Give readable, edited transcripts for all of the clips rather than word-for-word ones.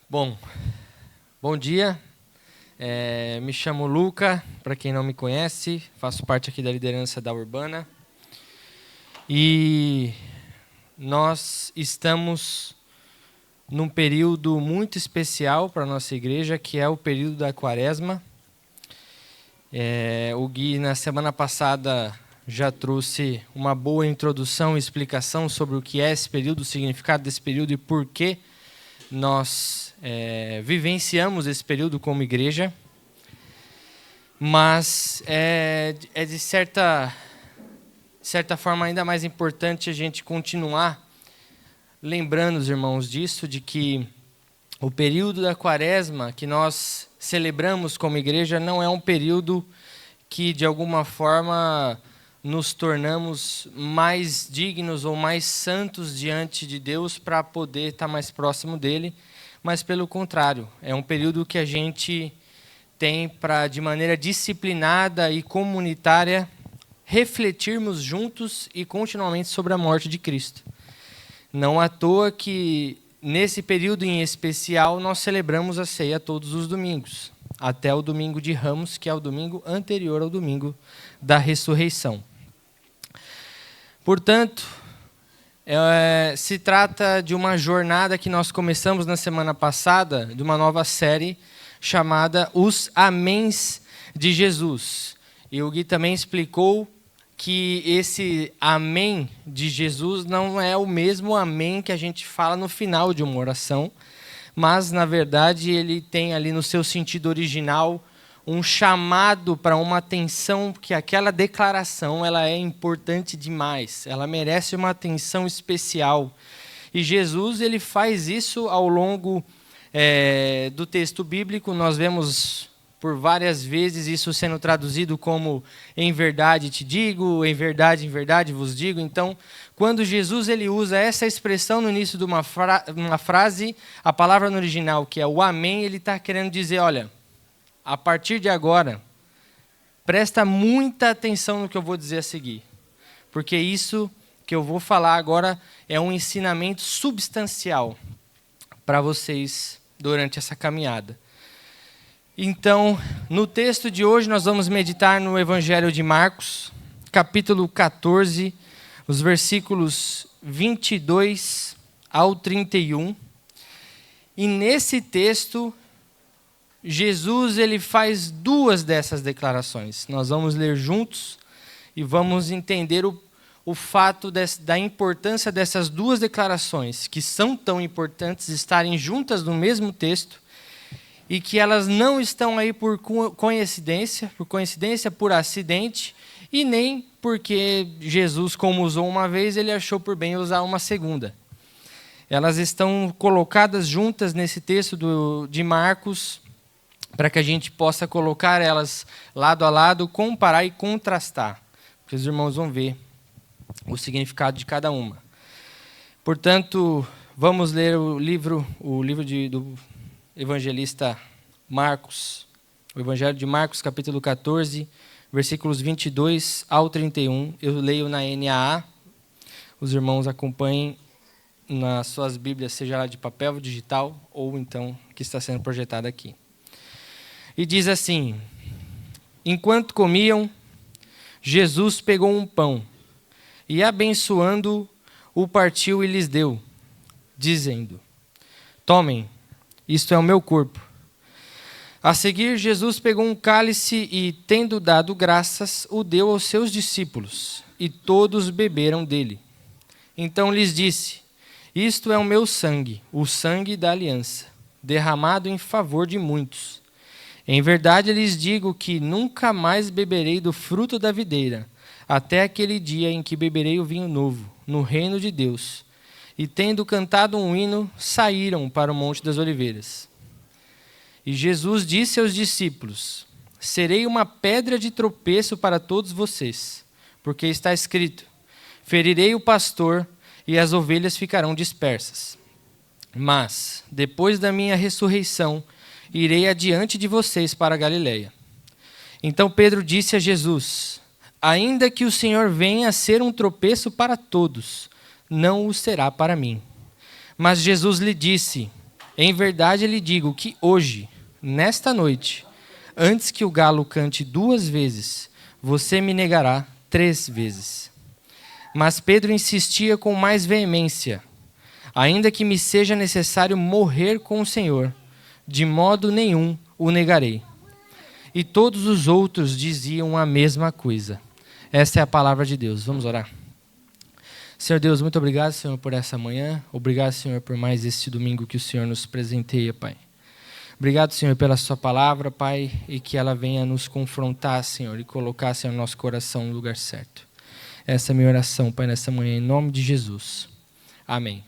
Bom, bom dia. Me chamo Luca, para quem não me conhece, faço parte aqui da liderança da Urbana. E nós estamos num período muito especial para a nossa igreja, que é o período da Quaresma. O Gui, na semana passada, já trouxe uma boa introdução e explicação sobre o que é esse período, o significado desse período e por que nós vivenciamos esse período como igreja. Mas é de certa forma ainda mais importante a gente continuar lembrando os irmãos disso, de que o período da Quaresma que nós celebramos como igreja não é um período que de alguma forma nos tornamos mais dignos ou mais santos diante de Deus para poder estar mais próximo dele, mas pelo contrário, é um período que a gente tem para, de maneira disciplinada e comunitária, refletirmos juntos e continuamente sobre a morte de Cristo. Não à toa que, nesse período em especial, nós celebramos a ceia todos os domingos, até o domingo de Ramos, que é o domingo anterior ao domingo da ressurreição. Portanto, se trata de uma jornada que nós começamos na semana passada, de uma nova série chamada Os Améns de Jesus. E o Gui também explicou que esse amém de Jesus não é o mesmo amém que a gente fala no final de uma oração, mas, na verdade, ele tem ali no seu sentido original um chamado para uma atenção, que aquela declaração ela é importante demais, ela merece uma atenção especial. E Jesus ele faz isso ao longo do texto bíblico. Nós vemos por várias vezes isso sendo traduzido como em verdade te digo, em verdade vos digo. Então, quando Jesus ele usa essa expressão no início de uma frase, a palavra no original, que é o amém, ele está querendo dizer, olha, a partir de agora, presta muita atenção no que eu vou dizer a seguir, porque isso que eu vou falar agora é um ensinamento substancial para vocês durante essa caminhada. Então, no texto de hoje, nós vamos meditar no Evangelho de Marcos, capítulo 14, os versículos 22 ao 31. E nesse texto, Jesus ele faz duas dessas declarações. Nós vamos ler juntos e vamos entender o fato da importância dessas duas declarações, que são tão importantes, estarem juntas no mesmo texto, e que elas não estão aí por coincidência, por acidente, e nem porque Jesus, como usou uma vez, ele achou por bem usar uma segunda. Elas estão colocadas juntas nesse texto de Marcos, para que a gente possa colocar elas lado a lado, comparar e contrastar, porque os irmãos vão ver o significado de cada uma. Portanto, vamos ler o livro do evangelista Marcos, o Evangelho de Marcos, capítulo 14, versículos 22 ao 31. Eu leio na NAA, os irmãos acompanhem nas suas Bíblias, seja lá de papel, digital, ou então que está sendo projetada aqui. E diz assim: enquanto comiam, Jesus pegou um pão e, abençoando, o partiu e lhes deu, dizendo: tomem, isto é o meu corpo. A seguir, Jesus pegou um cálice e, tendo dado graças, o deu aos seus discípulos, e todos beberam dele. Então lhes disse: isto é o meu sangue, o sangue da aliança, derramado em favor de muitos. Em verdade lhes digo que nunca mais beberei do fruto da videira, até aquele dia em que beberei o vinho novo, no reino de Deus. E tendo cantado um hino, saíram para o Monte das Oliveiras. E Jesus disse aos discípulos: serei uma pedra de tropeço para todos vocês, porque está escrito: ferirei o pastor e as ovelhas ficarão dispersas. Mas, depois da minha ressurreição, irei adiante de vocês para a Galileia. Então Pedro disse a Jesus: ainda que o Senhor venha a ser um tropeço para todos, não o será para mim. Mas Jesus lhe disse: Em verdade lhe digo que hoje, nesta noite, antes que o galo cante 2 vezes, você me negará 3 vezes. Mas Pedro insistia com mais veemência. Ainda que me seja necessário morrer com o Senhor, de modo nenhum o negarei. E todos os outros diziam a mesma coisa. Essa é a palavra de Deus. Vamos orar. Senhor Deus, muito obrigado, Senhor, por essa manhã. Obrigado, Senhor, por mais este domingo que o Senhor nos presenteia, Pai. Obrigado, Senhor, pela sua palavra, Pai, e que ela venha nos confrontar, Senhor, e colocar, Senhor, nosso coração no lugar certo. Essa é a minha oração, Pai, nessa manhã, em nome de Jesus. Amém.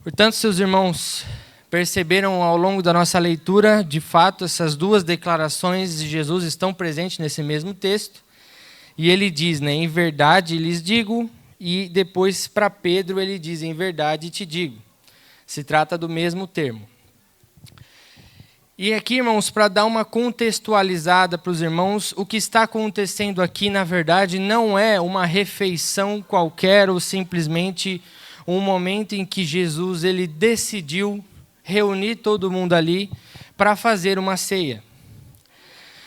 Portanto, seus irmãos, perceberam ao longo da nossa leitura, de fato, essas 2 declarações de Jesus estão presentes nesse mesmo texto. E ele diz, né, em verdade lhes digo, e depois para Pedro ele diz, em verdade te digo. Se trata do mesmo termo. E aqui, irmãos, para dar uma contextualizada para os irmãos, o que está acontecendo aqui, na verdade, não é uma refeição qualquer ou simplesmente um momento em que Jesus ele decidiu reunir todo mundo ali para fazer uma ceia.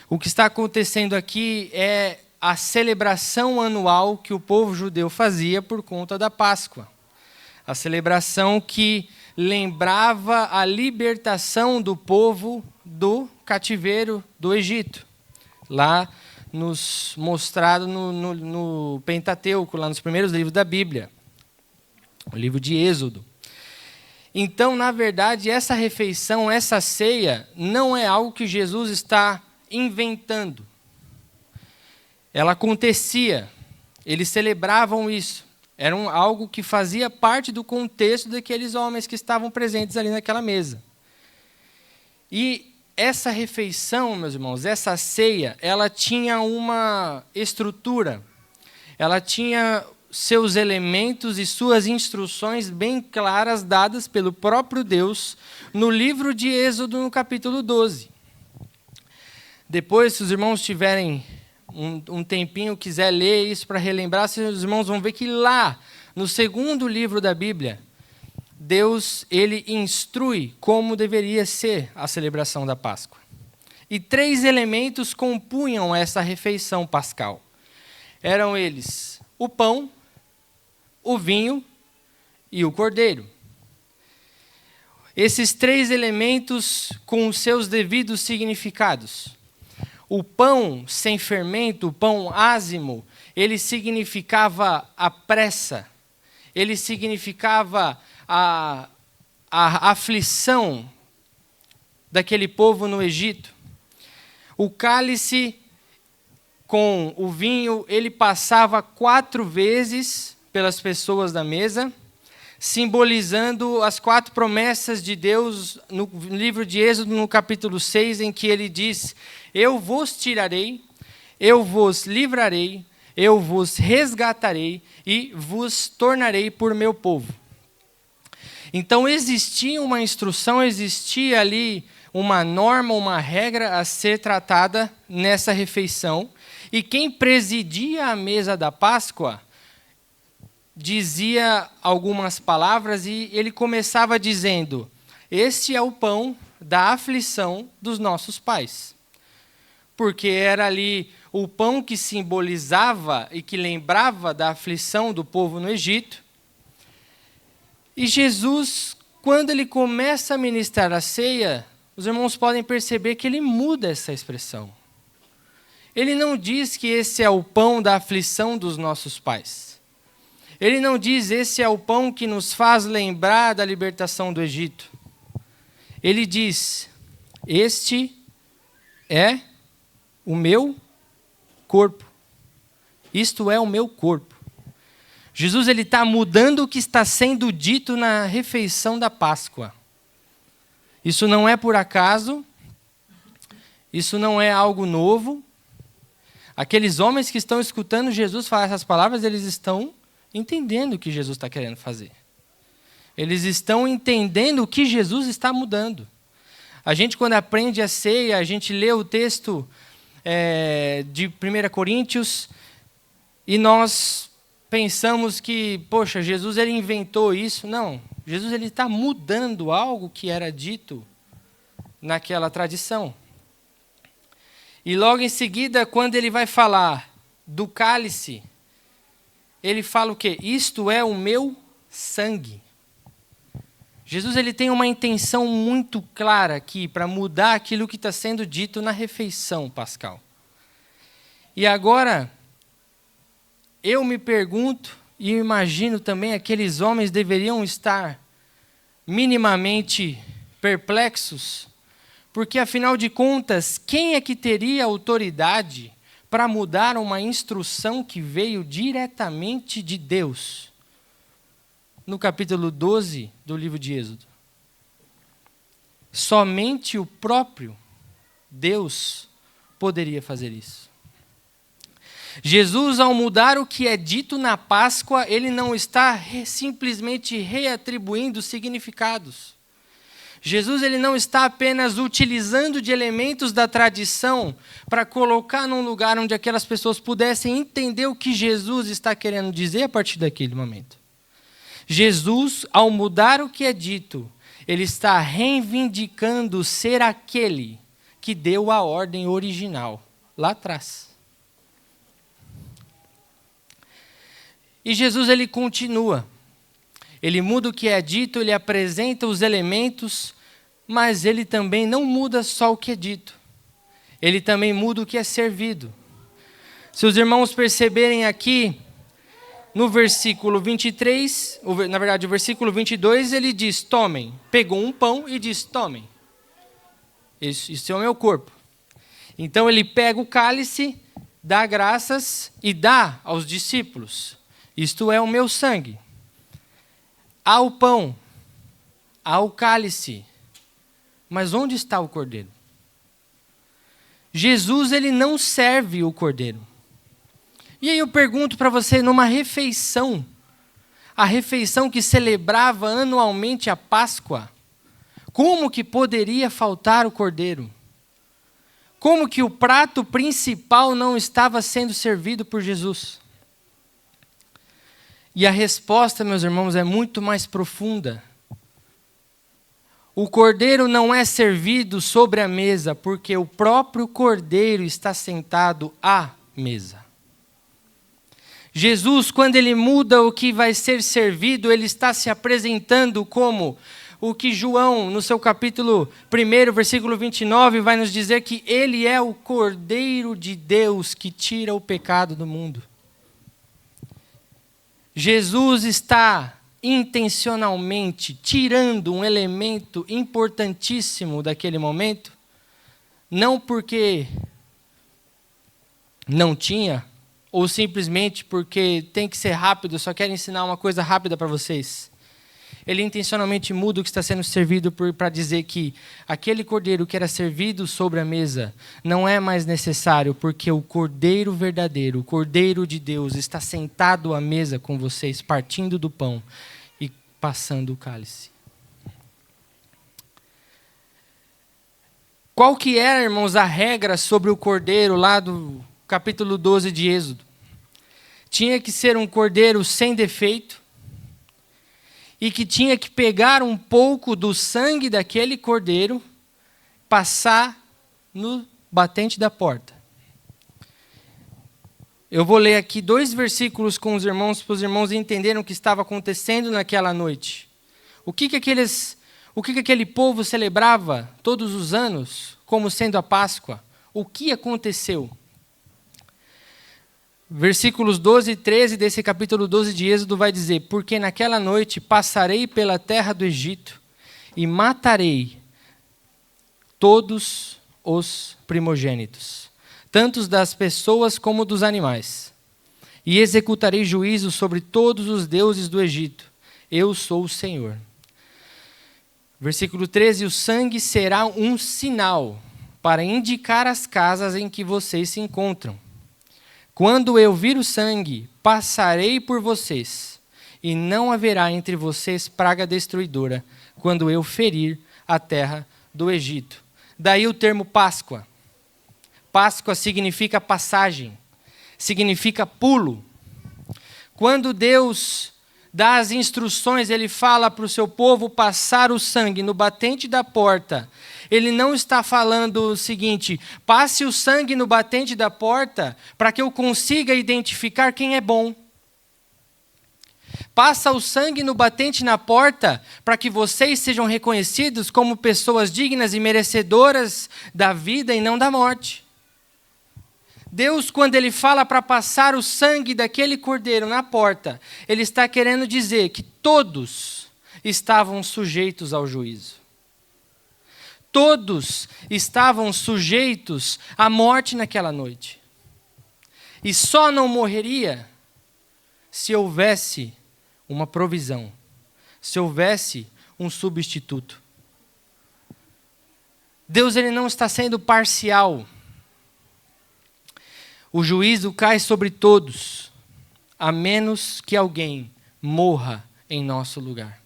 O que está acontecendo aqui é a celebração anual que o povo judeu fazia por conta da Páscoa. A celebração que lembrava a libertação do povo do cativeiro do Egito. Lá nos mostrado no Pentateuco, lá nos primeiros livros da Bíblia. O livro de Êxodo. Então, na verdade, essa refeição, essa ceia, não é algo que Jesus está inventando. Ela acontecia, eles celebravam isso. Era algo que fazia parte do contexto daqueles homens que estavam presentes ali naquela mesa. E essa refeição, meus irmãos, essa ceia, ela tinha uma estrutura, ela tinha seus elementos e suas instruções bem claras dadas pelo próprio Deus no livro de Êxodo, no capítulo 12. Depois, se os irmãos tiverem um tempinho, quiser ler isso para relembrar, os irmãos vão ver que lá, no segundo livro da Bíblia, Deus ele instrui como deveria ser a celebração da Páscoa. E 3 elementos compunham essa refeição pascal. Eram eles o pão, o vinho e o cordeiro. Esses 3 elementos com os seus devidos significados. O pão sem fermento, o pão ázimo, ele significava a pressa, ele significava a aflição daquele povo no Egito. O cálice com o vinho, ele passava 4 vezes pelas pessoas da mesa, simbolizando as 4 promessas de Deus no livro de Êxodo, no capítulo 6, em que ele diz: eu vos tirarei, eu vos livrarei, eu vos resgatarei e vos tornarei por meu povo. Então existia uma instrução, existia ali uma norma, uma regra a ser tratada nessa refeição, e quem presidia a mesa da Páscoa dizia algumas palavras e ele começava dizendo: este é o pão da aflição dos nossos pais. Porque era ali o pão que simbolizava e que lembrava da aflição do povo no Egito. E Jesus, quando ele começa a ministrar a ceia, os irmãos podem perceber que ele muda essa expressão. Ele não diz que esse é o pão da aflição dos nossos pais. Ele não diz esse é o pão que nos faz lembrar da libertação do Egito. Ele diz: este é o meu corpo. Isto é o meu corpo. Jesus ele está mudando o que está sendo dito na refeição da Páscoa. Isso não é por acaso. Isso não é algo novo. Aqueles homens que estão escutando Jesus falar essas palavras, eles estão entendendo o que Jesus está querendo fazer. Eles estão entendendo o que Jesus está mudando. A gente, quando aprende a ceia, a gente lê o texto de 1 Coríntios e nós pensamos que, poxa, Jesus ele inventou isso. Não, Jesus ele está mudando algo que era dito naquela tradição. E logo em seguida, quando ele vai falar do cálice, ele fala o quê? Isto é o meu sangue. Jesus ele tem uma intenção muito clara aqui para mudar aquilo que está sendo dito na refeição pascal. E agora, eu me pergunto e imagino também aqueles homens deveriam estar minimamente perplexos, porque afinal de contas, quem é que teria autoridade para mudar uma instrução que veio diretamente de Deus? No capítulo 12 do livro de Êxodo. Somente o próprio Deus poderia fazer isso. Jesus, ao mudar o que é dito na Páscoa, ele não está simplesmente reatribuindo significados. Jesus ele não está apenas utilizando de elementos da tradição para colocar num lugar onde aquelas pessoas pudessem entender o que Jesus está querendo dizer a partir daquele momento. Jesus, ao mudar o que é dito, ele está reivindicando ser aquele que deu a ordem original, lá atrás. E Jesus, ele continua. Ele muda o que é dito, ele apresenta os elementos, mas ele também não muda só o que é dito. Ele também muda o que é servido. Se os irmãos perceberem aqui, no versículo 23, na verdade, o versículo 22, ele diz, tomem. Pegou um pão e diz, tomem. Isso é o meu corpo. Então ele pega o cálice, dá graças e dá aos discípulos. Isto é o meu sangue. Há o pão, há o cálice. Mas onde está o cordeiro? Jesus, ele não serve o cordeiro. E aí eu pergunto para você, numa refeição, a refeição que celebrava anualmente a Páscoa, como que poderia faltar o cordeiro? Como que o prato principal não estava sendo servido por Jesus? E a resposta, meus irmãos, é muito mais profunda. O cordeiro não é servido sobre a mesa, porque o próprio cordeiro está sentado à mesa. Jesus, quando ele muda o que vai ser servido, ele está se apresentando como o que João, no seu capítulo 1, versículo 29, vai nos dizer que ele é o Cordeiro de Deus que tira o pecado do mundo. Jesus está intencionalmente tirando um elemento importantíssimo daquele momento, não porque não tinha, ou simplesmente porque tem que ser rápido, eu só quero ensinar uma coisa rápida para vocês. Ele intencionalmente muda o que está sendo servido para dizer que aquele cordeiro que era servido sobre a mesa não é mais necessário, porque o cordeiro verdadeiro, o cordeiro de Deus, está sentado à mesa com vocês, partindo do pão e passando o cálice. Qual que era, irmãos, a regra sobre o cordeiro lá do capítulo 12 de Êxodo? Tinha que ser um cordeiro sem defeito e que tinha que pegar um pouco do sangue daquele cordeiro, passar no batente da porta. Eu vou ler aqui 2 versículos com os irmãos, para os irmãos entenderem o que estava acontecendo naquela noite. O que aquele povo celebrava todos os anos, como sendo a Páscoa? O que aconteceu? Versículos 12 e 13 desse capítulo 12 de Êxodo vai dizer: porque naquela noite passarei pela terra do Egito e matarei todos os primogênitos, tanto das pessoas como dos animais, e executarei juízo sobre todos os deuses do Egito. Eu sou o Senhor. Versículo 13: o sangue será um sinal para indicar as casas em que vocês se encontram. Quando eu vir o sangue, passarei por vocês, e não haverá entre vocês praga destruidora, quando eu ferir a terra do Egito. Daí o termo Páscoa. Páscoa significa passagem, significa pulo. Quando Deus dá as instruções, ele fala para o seu povo passar o sangue no batente da porta. Ele não está falando o seguinte: passe o sangue no batente da porta para que eu consiga identificar quem é bom. Passa o sangue no batente na porta para que vocês sejam reconhecidos como pessoas dignas e merecedoras da vida e não da morte. Deus, quando ele fala para passar o sangue daquele cordeiro na porta, ele está querendo dizer que todos estavam sujeitos ao juízo. Todos estavam sujeitos à morte naquela noite. E só não morreria se houvesse uma provisão, se houvesse um substituto. Deus, ele não está sendo parcial. O juízo cai sobre todos, a menos que alguém morra em nosso lugar.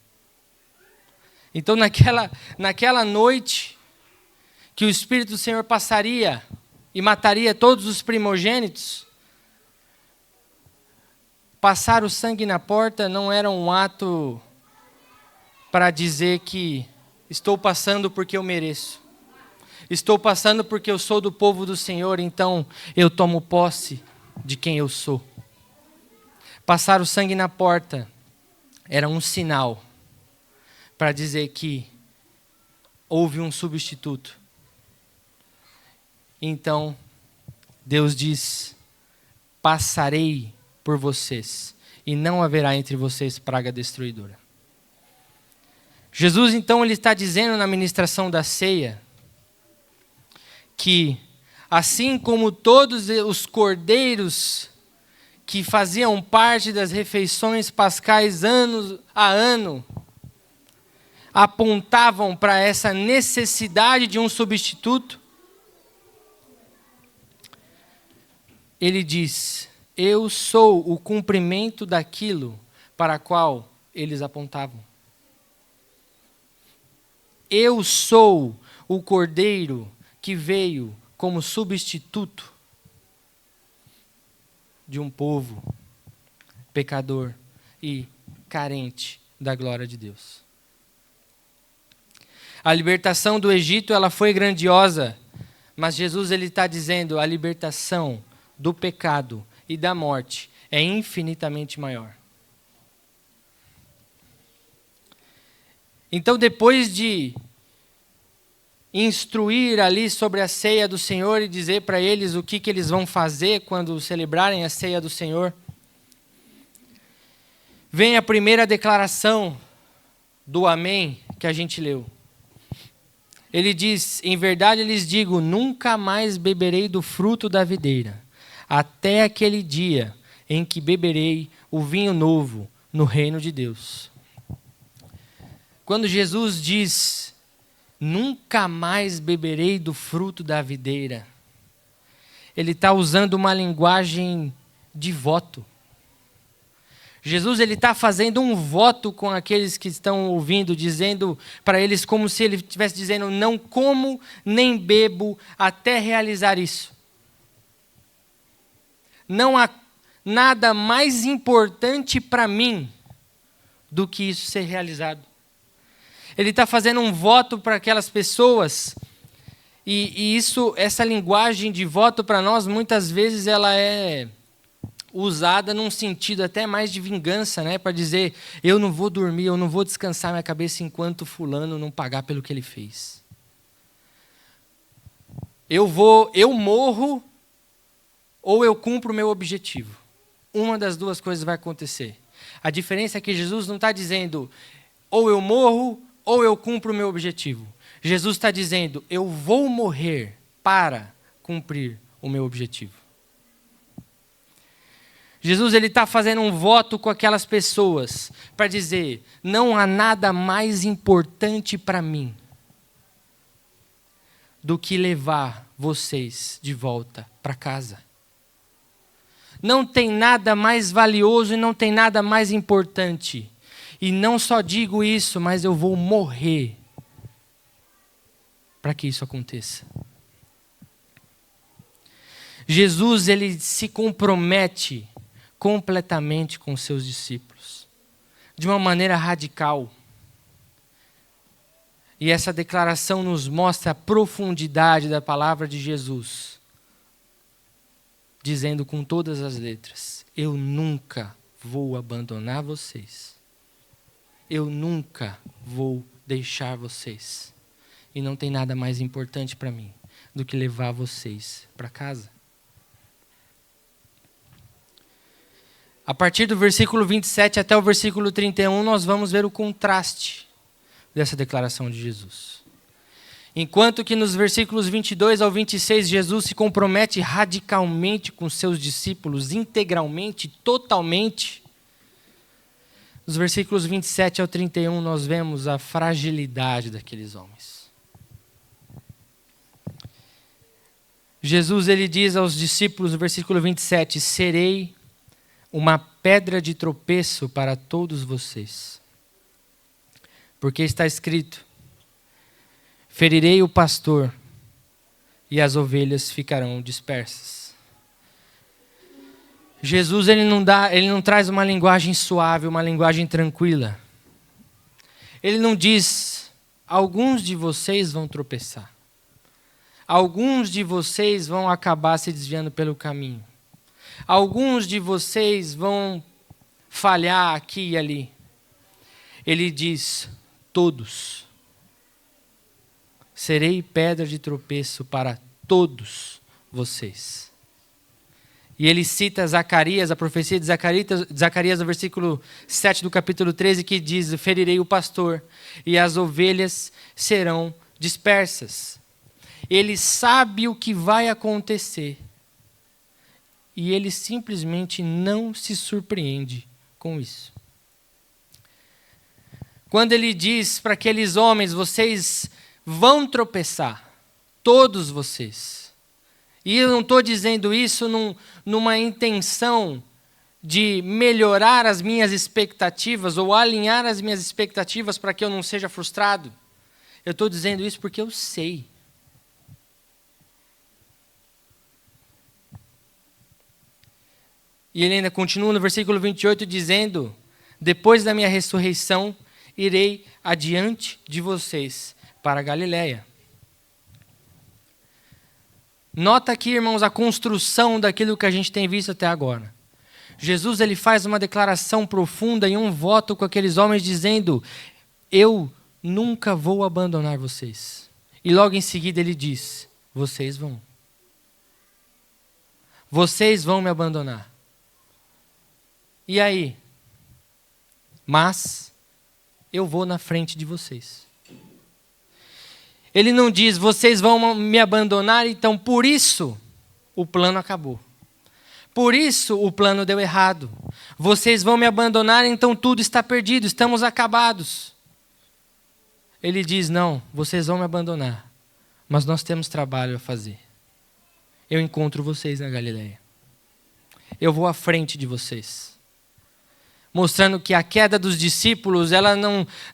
Então, naquela noite que o Espírito do Senhor passaria e mataria todos os primogênitos, passar o sangue na porta não era um ato para dizer que estou passando porque eu mereço. Estou passando porque eu sou do povo do Senhor, então eu tomo posse de quem eu sou. Passar o sangue na porta era um sinal para dizer que houve um substituto. Então, Deus diz: passarei por vocês, e não haverá entre vocês praga destruidora. Jesus, então, ele está dizendo na ministração da ceia que, assim como todos os cordeiros que faziam parte das refeições pascais ano a ano, apontavam para essa necessidade de um substituto, ele diz: eu sou o cumprimento daquilo para qual eles apontavam. Eu sou o cordeiro que veio como substituto de um povo pecador e carente da glória de Deus. A libertação do Egito, ela foi grandiosa, mas Jesus, ele está dizendo: a libertação do pecado e da morte é infinitamente maior. Então, depois de instruir ali sobre a ceia do Senhor e dizer para eles o que eles vão fazer quando celebrarem a ceia do Senhor, vem a primeira declaração do amém que a gente leu. Ele diz: em verdade lhes digo, nunca mais beberei do fruto da videira, até aquele dia em que beberei o vinho novo no reino de Deus. Quando Jesus diz: nunca mais beberei do fruto da videira, ele está usando uma linguagem de voto. Jesus, ele está fazendo um voto com aqueles que estão ouvindo, dizendo para eles como se ele estivesse dizendo: não como nem bebo até realizar isso. Não há nada mais importante para mim do que isso ser realizado. Ele está fazendo um voto para aquelas pessoas, e essa linguagem de voto para nós, muitas vezes ela é usada num sentido até mais de vingança, né? Para dizer: eu não vou dormir, eu não vou descansar minha cabeça enquanto fulano não pagar pelo que ele fez. Eu morro ou eu cumpro o meu objetivo. Uma das duas coisas vai acontecer. A diferença é que Jesus não está dizendo: ou eu morro ou eu cumpro o meu objetivo. Jesus está dizendo: eu vou morrer para cumprir o meu objetivo. Jesus, ele está fazendo um voto com aquelas pessoas para dizer: não há nada mais importante para mim do que levar vocês de volta para casa. Não tem nada mais valioso e não tem nada mais importante. E não só digo isso, mas eu vou morrer para que isso aconteça. Jesus, ele se compromete completamente com seus discípulos, de uma maneira radical. E essa declaração nos mostra a profundidade da palavra de Jesus, dizendo com todas as letras: eu nunca vou abandonar vocês. Eu nunca vou deixar vocês. E não tem nada mais importante para mim do que levar vocês para casa. A partir do versículo 27 até o versículo 31, nós vamos ver o contraste dessa declaração de Jesus. Enquanto que nos versículos 22 ao 26, Jesus se compromete radicalmente com seus discípulos, integralmente, totalmente. Nos versículos 27 ao 31, nós vemos a fragilidade daqueles homens. Jesus, ele diz aos discípulos no versículo 27, serei uma pedra de tropeço para todos vocês. Porque está escrito, ferirei o pastor e as ovelhas ficarão dispersas. Jesus, ele não traz uma linguagem suave, uma linguagem tranquila. Ele não diz, alguns de vocês vão tropeçar. Alguns de vocês vão acabar se desviando pelo caminho. Alguns de vocês vão falhar aqui e ali. Ele diz, todos. Serei pedra de tropeço para todos vocês. E ele cita Zacarias, a profecia de Zacarias, no versículo 7 do capítulo 13, que diz, ferirei o pastor e as ovelhas serão dispersas. Ele sabe o que vai acontecer. E ele simplesmente não se surpreende com isso. Quando ele diz para aqueles homens, vocês vão tropeçar, todos vocês. E eu não estou dizendo isso numa intenção de melhorar as minhas expectativas ou alinhar as minhas expectativas para que eu não seja frustrado. Eu estou dizendo isso porque eu sei. E ele ainda continua no versículo 28 dizendo, depois da minha ressurreição, irei adiante de vocês para a Galileia. Nota aqui, irmãos, a construção daquilo que a gente tem visto até agora. Jesus, ele faz uma declaração profunda e um voto com aqueles homens dizendo, eu nunca vou abandonar vocês. E logo em seguida ele diz, vocês vão. Vocês vão me abandonar. E aí? Mas eu vou na frente de vocês. Ele não diz, vocês vão me abandonar, então por isso o plano acabou. Por isso o plano deu errado. Vocês vão me abandonar, então tudo está perdido, estamos acabados. Ele diz, não, vocês vão me abandonar, mas nós temos trabalho a fazer. Eu encontro vocês na Galileia. Eu vou à frente de vocês. Mostrando que a queda dos discípulos, ela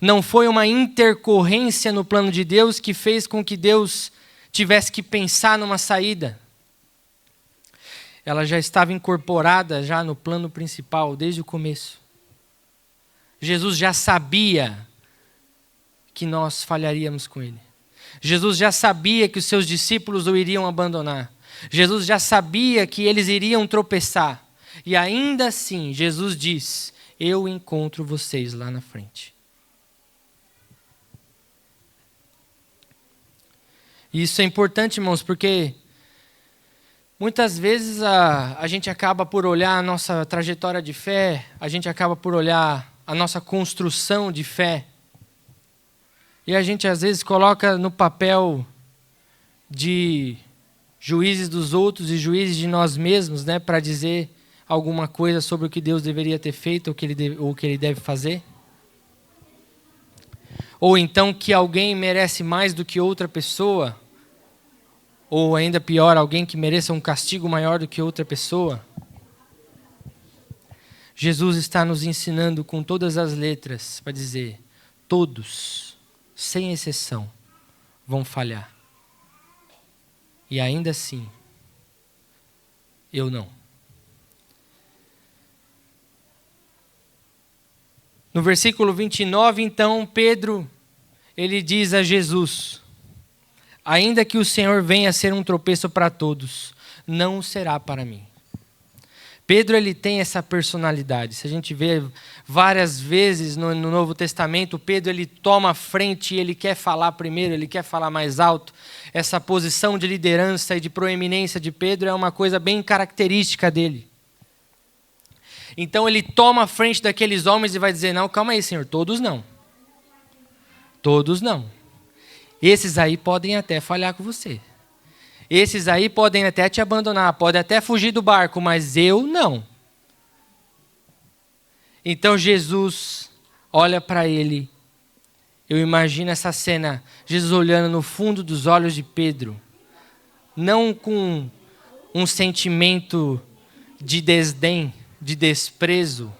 não foi uma intercorrência no plano de Deus que fez com que Deus tivesse que pensar numa saída. Ela já estava incorporada já no plano principal, desde o começo. Jesus já sabia que nós falharíamos com Ele. Jesus já sabia que os seus discípulos o iriam abandonar. Jesus já sabia que eles iriam tropeçar. E ainda assim, Jesus diz, eu encontro vocês lá na frente. E isso é importante, irmãos, porque muitas vezes a gente acaba por olhar a nossa trajetória de fé, a gente acaba por olhar a nossa construção de fé, e a gente às vezes coloca no papel de juízes dos outros e juízes de nós mesmos, né, para dizer alguma coisa sobre o que Deus deveria ter feito ou o que Ele deve fazer? Ou então que alguém merece mais do que outra pessoa? Ou ainda pior, alguém que mereça um castigo maior do que outra pessoa? Jesus está nos ensinando com todas as letras para dizer, todos, sem exceção, vão falhar. E ainda assim, eu não. No versículo 29, então, Pedro, ele diz a Jesus: ainda que o Senhor venha a ser um tropeço para todos, não será para mim. Pedro, ele tem essa personalidade. Se a gente vê várias vezes no Novo Testamento, Pedro, ele toma a frente e ele quer falar primeiro, ele quer falar mais alto. Essa posição de liderança e de proeminência de Pedro é uma coisa bem característica dele. Então ele toma a frente daqueles homens e vai dizer: não, calma aí, Senhor, todos não. Todos não. Esses aí podem até falhar com você. Esses aí podem até te abandonar, podem até fugir do barco, mas eu não. Então Jesus olha para ele. Eu imagino essa cena, Jesus olhando no fundo dos olhos de Pedro, não com um sentimento de desdém, de desprezo,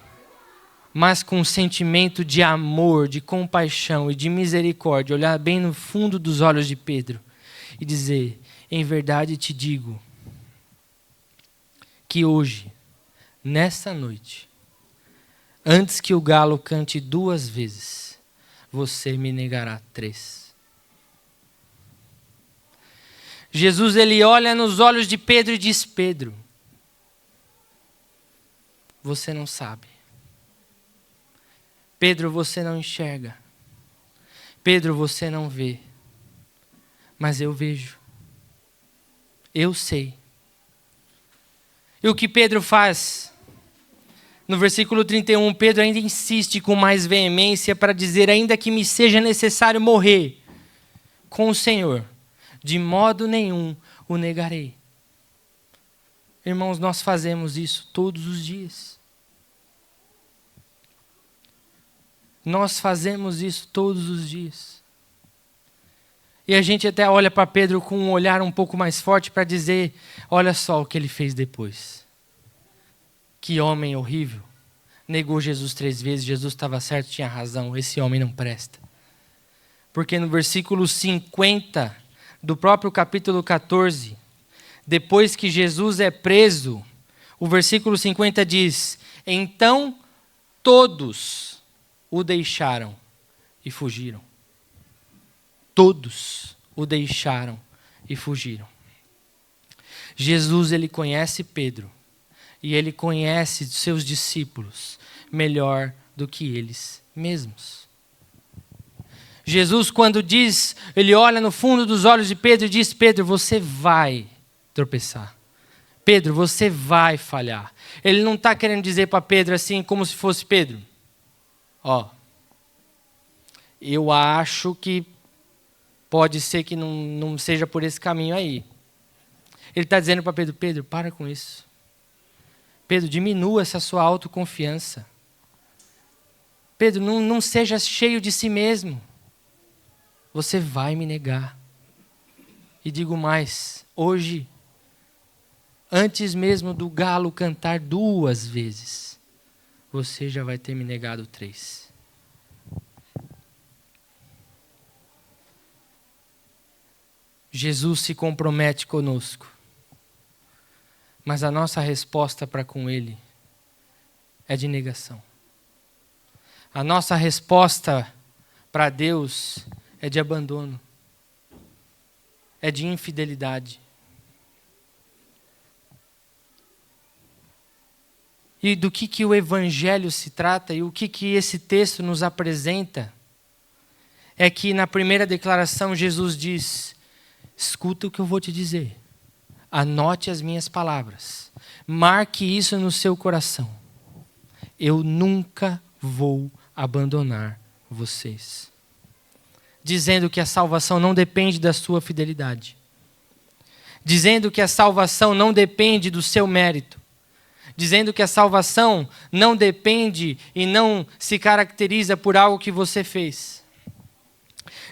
mas com um sentimento de amor, de compaixão e de misericórdia, olhar bem no fundo dos olhos de Pedro e dizer: em verdade te digo que hoje, nessa noite, antes que o galo cante 2 vezes, você me negará 3. Jesus, ele olha nos olhos de Pedro e diz: Pedro, você não sabe. Pedro, você não enxerga. Pedro, você não vê. Mas eu vejo. Eu sei. E o que Pedro faz? No versículo 31, Pedro ainda insiste com mais veemência para dizer: ainda que me seja necessário morrer com o Senhor, de modo nenhum o negarei. Irmãos, nós fazemos isso todos os dias. Nós fazemos isso todos os dias. E a gente até olha para Pedro com um olhar um pouco mais forte para dizer: olha só o que ele fez depois. Que homem horrível. Negou Jesus 3 vezes, Jesus estava certo, tinha razão, esse homem não presta. Porque no versículo 50 do próprio capítulo 14, depois que Jesus é preso, o versículo 50 diz: então todos o deixaram e fugiram. Todos o deixaram e fugiram. Jesus, ele conhece Pedro e ele conhece seus discípulos melhor do que eles mesmos. Jesus, quando diz, ele olha no fundo dos olhos de Pedro e diz: Pedro, você vai tropeçar. Pedro, você vai falhar. Ele não está querendo dizer para Pedro assim, como se fosse: Pedro, ó, eu acho que pode ser que não seja por esse caminho aí. Ele está dizendo para Pedro: Pedro, para com isso. Pedro, diminua essa sua autoconfiança. Pedro, não seja cheio de si mesmo. Você vai me negar. E digo mais, hoje, antes mesmo do galo cantar 2 vezes, você já vai ter me negado 3. Jesus se compromete conosco, mas a nossa resposta para com Ele é de negação. A nossa resposta para Deus é de abandono, é de infidelidade. E do que o Evangelho se trata e o que esse texto nos apresenta é que na primeira declaração Jesus diz: escuta o que eu vou te dizer, anote as minhas palavras, marque isso no seu coração. Eu nunca vou abandonar vocês. Dizendo que a salvação não depende da sua fidelidade. Dizendo que a salvação não depende do seu mérito. Dizendo que a salvação não depende e não se caracteriza por algo que você fez.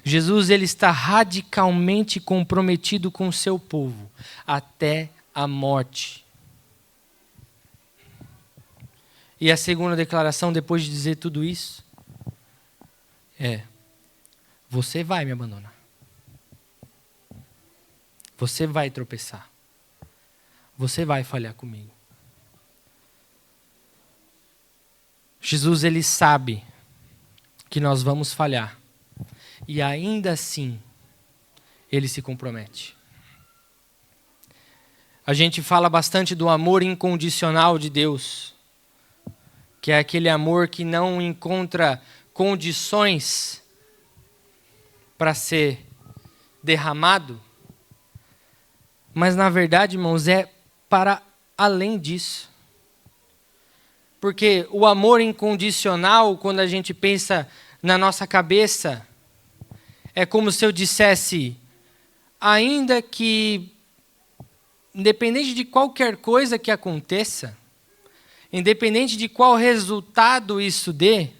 Jesus, ele está radicalmente comprometido com o seu povo, até a morte. E a segunda declaração, depois de dizer tudo isso, é: você vai me abandonar. Você vai tropeçar. Você vai falhar comigo. Jesus, ele sabe que nós vamos falhar. E ainda assim, ele se compromete. A gente fala bastante do amor incondicional de Deus, que é aquele amor que não encontra condições para ser derramado. Mas, na verdade, irmãos, é para além disso. Porque o amor incondicional, quando a gente pensa na nossa cabeça, é como se eu dissesse, ainda que, independente de qualquer coisa que aconteça, independente de qual resultado isso dê,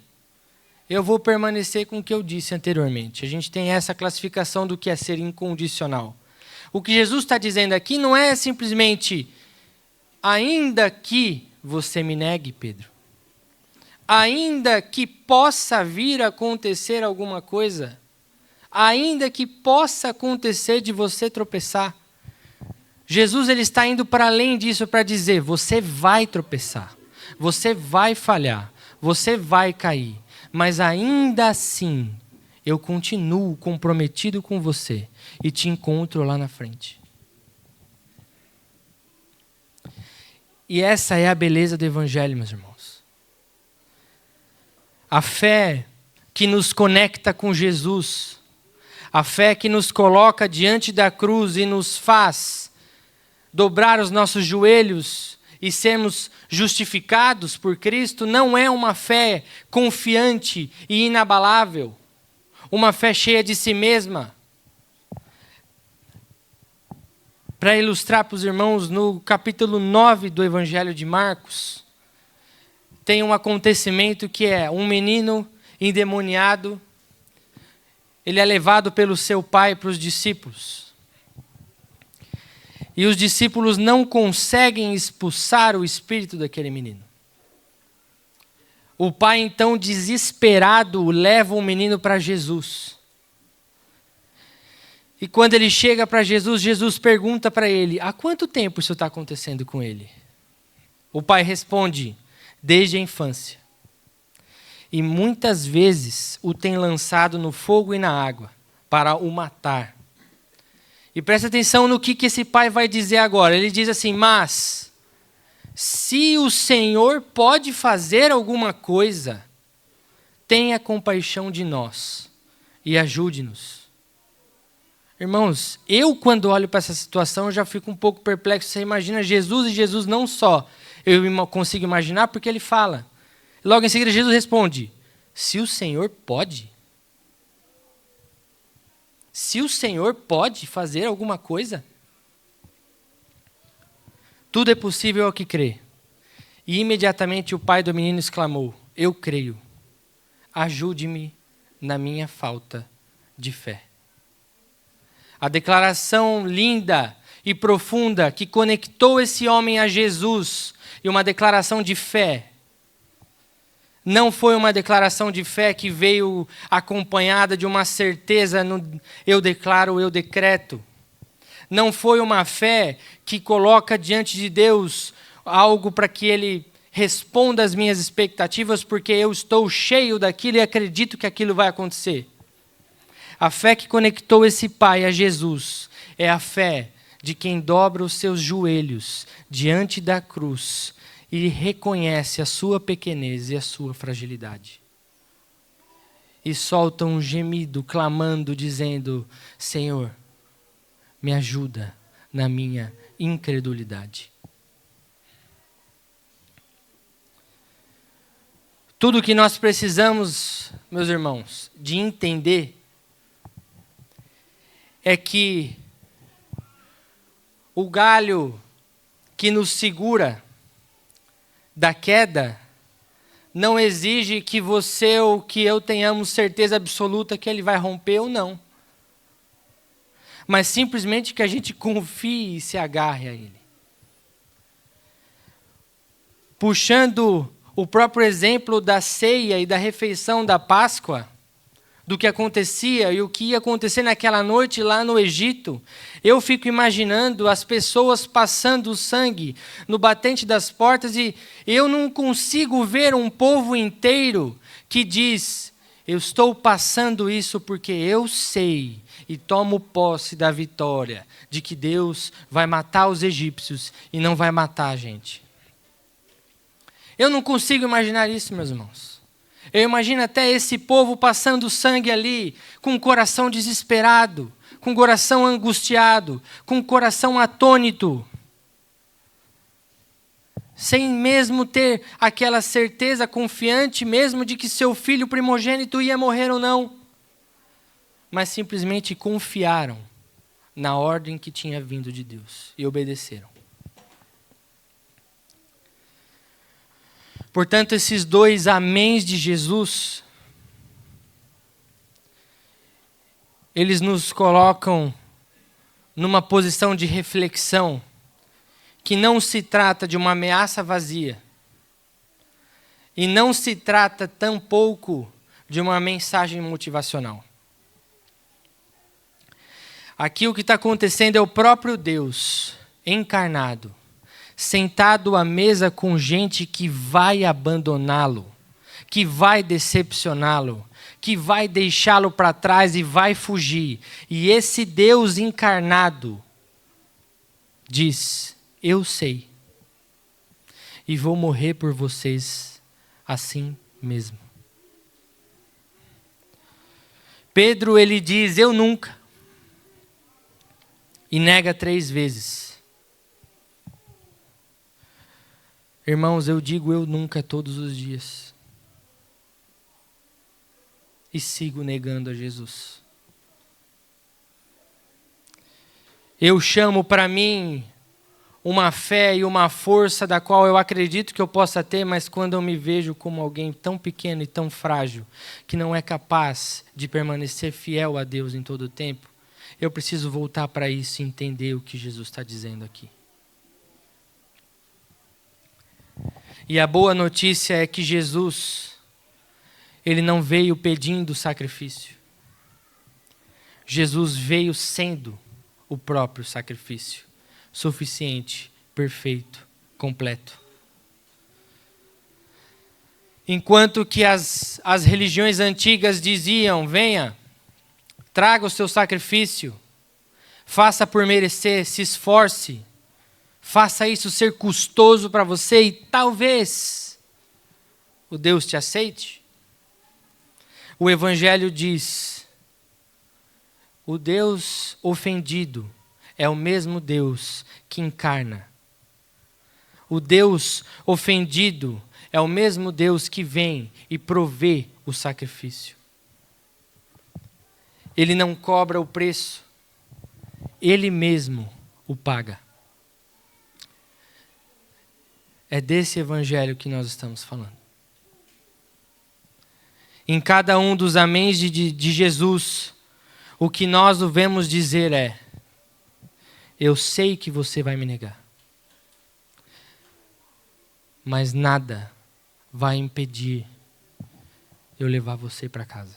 eu vou permanecer com o que eu disse anteriormente. A gente tem essa classificação do que é ser incondicional. O que Jesus está dizendo aqui não é simplesmente, ainda que você me negue, Pedro, ainda que possa vir a acontecer alguma coisa, ainda que possa acontecer de você tropeçar, Jesus ele está indo para além disso para dizer, você vai tropeçar, você vai falhar, você vai cair, mas ainda assim, eu continuo comprometido com você e te encontro lá na frente. E essa é a beleza do Evangelho, meus irmãos. A fé que nos conecta com Jesus, a fé que nos coloca diante da cruz e nos faz dobrar os nossos joelhos e sermos justificados por Cristo, não é uma fé confiante e inabalável, uma fé cheia de si mesma. Para ilustrar para os irmãos, no capítulo 9 do Evangelho de Marcos, tem um acontecimento que é um menino endemoniado, ele é levado pelo seu pai para os discípulos. E os discípulos não conseguem expulsar o espírito daquele menino. O pai, então, desesperado, leva o menino para Jesus. E quando ele chega para Jesus, Jesus pergunta para ele, há quanto tempo isso está acontecendo com ele? O pai responde, desde a infância. E muitas vezes o tem lançado no fogo e na água, para o matar. E presta atenção no que esse pai vai dizer agora. Ele diz assim, mas se o Senhor pode fazer alguma coisa, tenha compaixão de nós e ajude-nos. Irmãos, eu quando olho para essa situação, eu já fico um pouco perplexo. Você imagina Jesus e Jesus não só. Eu consigo imaginar porque ele fala. Logo em seguida Jesus responde, se o Senhor pode? Se o Senhor pode fazer alguma coisa? Tudo é possível ao que crê. E imediatamente o pai do menino exclamou, eu creio, ajude-me na minha falta de fé. A declaração linda e profunda que conectou esse homem a Jesus e uma declaração de fé, não foi uma declaração de fé que veio acompanhada de uma certeza no eu declaro, eu decreto. Não foi uma fé que coloca diante de Deus algo para que Ele responda às minhas expectativas, porque eu estou cheio daquilo e acredito que aquilo vai acontecer. A fé que conectou esse pai a Jesus é a fé de quem dobra os seus joelhos diante da cruz e reconhece a sua pequenez e a sua fragilidade. E solta um gemido, clamando, dizendo, Senhor, me ajuda na minha incredulidade. Tudo o que nós precisamos, meus irmãos, de entender é que o galho que nos segura da queda não exige que você ou que eu tenhamos certeza absoluta que ele vai romper ou não. Mas simplesmente que a gente confie e se agarre a ele. Puxando o próprio exemplo da ceia e da refeição da Páscoa, do que acontecia e o que ia acontecer naquela noite lá no Egito, eu fico imaginando as pessoas passando o sangue no batente das portas e eu não consigo ver um povo inteiro que diz, Eu estou passando isso porque eu sei e tomo posse da vitória de que Deus vai matar os egípcios e não vai matar a gente. Eu não consigo imaginar isso, meus irmãos. Eu imagino até esse povo passando sangue ali, com o coração desesperado, com o coração angustiado, com o coração atônito, sem mesmo ter aquela certeza confiante mesmo de que seu filho primogênito ia morrer ou não, mas simplesmente confiaram na ordem que tinha vindo de Deus e obedeceram. Portanto, esses dois améns de Jesus, eles nos colocam numa posição de reflexão que não se trata de uma ameaça vazia e não se trata tampouco de uma mensagem motivacional. Aqui o que está acontecendo é o próprio Deus encarnado, sentado à mesa com gente que vai abandoná-lo, que vai decepcioná-lo, que vai deixá-lo para trás e vai fugir. E esse Deus encarnado diz: eu sei, e vou morrer por vocês assim mesmo. Pedro, ele diz: eu nunca. E nega 3 vezes. Irmãos, eu digo eu nunca todos os dias. E sigo negando a Jesus. Eu chamo para mim uma fé e uma força da qual eu acredito que eu possa ter, mas quando eu me vejo como alguém tão pequeno e tão frágil, que não é capaz de permanecer fiel a Deus em todo o tempo, eu preciso voltar para isso e entender o que Jesus está dizendo aqui. E a boa notícia é que Jesus, ele não veio pedindo sacrifício. Jesus veio sendo o próprio sacrifício, suficiente, perfeito, completo. Enquanto que as religiões antigas diziam: venha, traga o seu sacrifício, faça por merecer, se esforce, faça isso ser custoso para você e talvez o Deus te aceite. O Evangelho diz: o Deus ofendido é o mesmo Deus que encarna. O Deus ofendido é o mesmo Deus que vem e provê o sacrifício. Ele não cobra o preço, ele mesmo o paga. É desse evangelho que nós estamos falando. Em cada um dos améns de Jesus, o que nós devemos dizer é: eu sei que você vai me negar, mas nada vai impedir eu levar você para casa.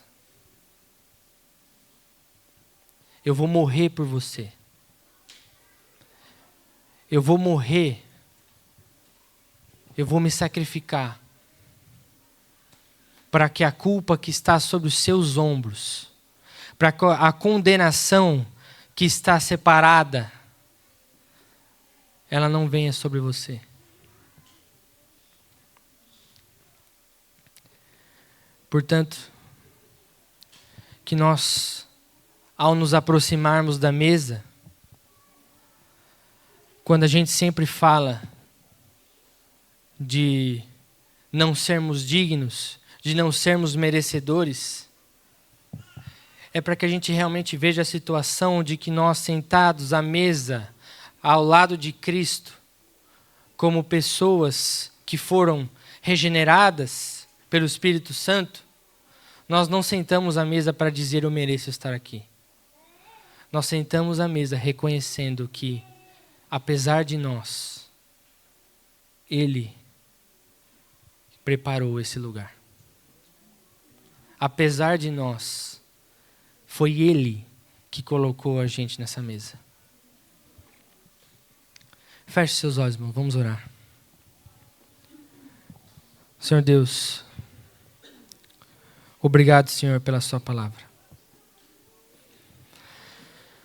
Eu vou morrer por você. Eu vou morrer. Eu vou me sacrificar para que a culpa que está sobre os seus ombros, para a condenação que está separada, ela não venha sobre você. Portanto, que nós, ao nos aproximarmos da mesa, quando a gente sempre fala de não sermos dignos, de não sermos merecedores, é para que a gente realmente veja a situação de que nós sentados à mesa, ao lado de Cristo, como pessoas que foram regeneradas pelo Espírito Santo, nós não sentamos à mesa para dizer eu mereço estar aqui. Nós sentamos à mesa reconhecendo que, apesar de nós, Ele preparou esse lugar. Apesar de nós, foi Ele que colocou a gente nessa mesa. Feche seus olhos, irmão. Vamos orar. Senhor Deus, Obrigado, Senhor, pela sua palavra.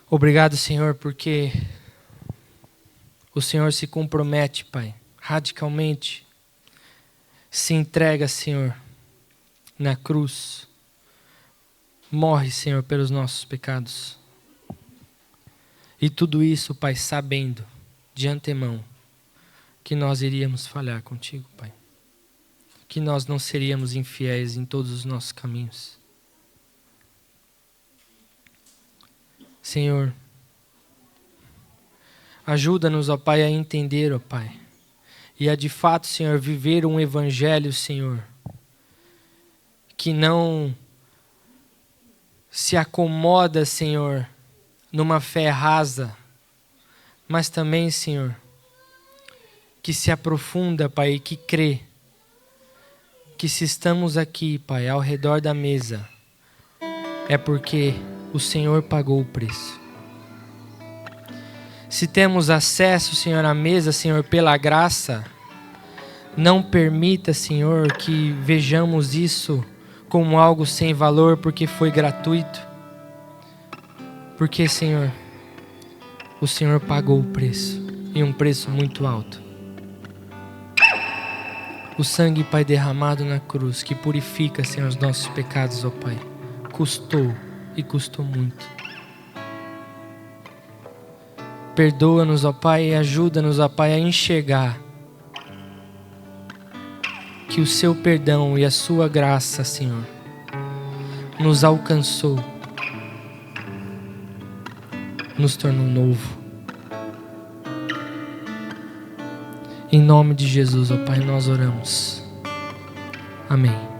Obrigado, Senhor, porque o Senhor se compromete, Pai, radicalmente. Se entrega, Senhor, na cruz. Morre, Senhor, pelos nossos pecados. E tudo isso, Pai, sabendo de antemão que nós iríamos falhar contigo, Pai. Que nós não seríamos infiéis em todos os nossos caminhos. Senhor, ajuda-nos, ó Pai, a entender, ó Pai, e a de fato, Senhor, viver um evangelho, Senhor, que não se acomoda, Senhor, numa fé rasa, mas também, Senhor, que se aprofunda, Pai, e que crê que se estamos aqui, Pai, ao redor da mesa, é porque o Senhor pagou o preço. Se temos acesso, Senhor, à mesa, Senhor, pela graça, não permita, Senhor, que vejamos isso como algo sem valor, porque foi gratuito. Porque, Senhor, o Senhor pagou o preço, e um preço muito alto. O sangue, Pai, derramado na cruz, que purifica, Senhor, os nossos pecados, ó Pai, custou e custou muito. Perdoa-nos, ó Pai, e ajuda-nos, ó Pai, a enxergar que o seu perdão e a sua graça, Senhor, nos alcançou, nos tornou novo. Em nome de Jesus, ó Pai, nós oramos. Amém.